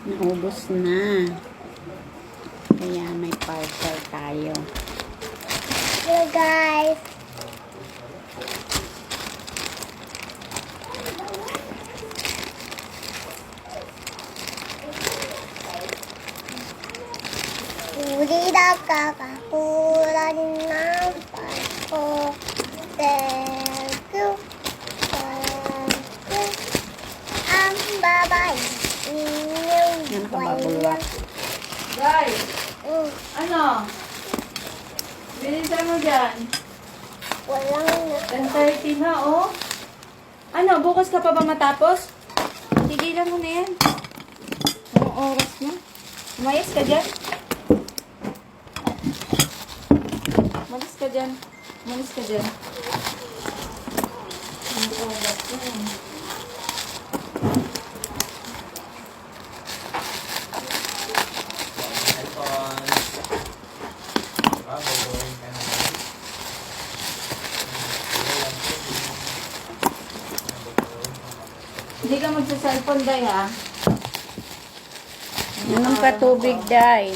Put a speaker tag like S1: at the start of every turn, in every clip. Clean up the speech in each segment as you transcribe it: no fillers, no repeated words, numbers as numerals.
S1: Naubos na. Kaya may parcel tayo.
S2: Hello guys. Uli na kakakulan ng Pasko. Thank you. Thank you. Ang babae inyong
S1: Yan, nakababulwak.
S3: Guys, ano? Bilisan mo dyan.
S2: walang
S3: 10:30 na, oh. Ano, bukas ka pa ba matapos? Tigilan mo na yan. Anong oras na? Umayos ka dyan? Umalis ka dyan. Umalis ka dyan. Anong oras na eh. Hindi ka magsa-cellphone, Day, ha?
S1: Inom ka tubig, Day.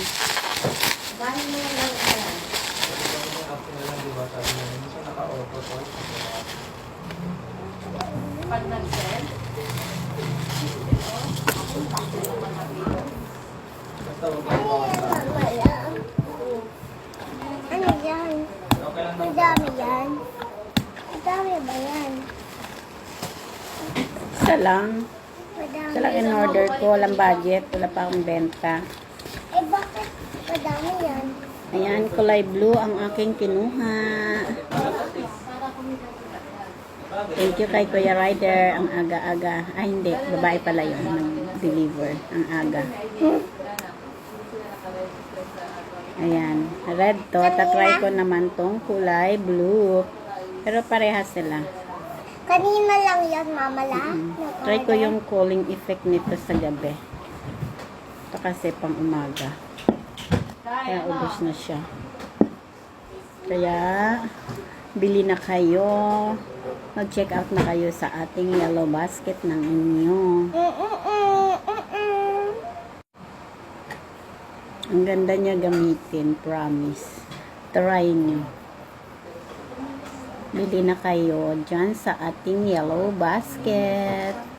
S3: Bahin mo lang yan. Pag nag-send,
S2: ano yan? Ang dami yan. Ang dami ba yan?
S1: Isa lang.
S2: Madami.
S1: Isa lang in-order ko. Walang budget. Wala pa akong benta.
S2: Eh bakit madami yan?
S1: Ayan, kulay blue ang aking kinuha. Thank you kay Kuya Ryder. Ang aga-aga. Ay, hindi. Babae pala yun. Nag-deliver. Ang aga. Ayan. Red to. Tatry ko naman tong kulay blue. Pero parehas sila.
S2: Kanina lang yan, mama lang.
S1: Try ko yung cooling effect nito sa gabi. Ito kasi pang umaga. Kaya ubos na siya. Kaya, bili na kayo. Mag-check out na kayo sa ating yellow basket ng inyo. Ang ganda niya gamitin, promise. Try nyo. Bili na kayo dyan sa ating yellow basket.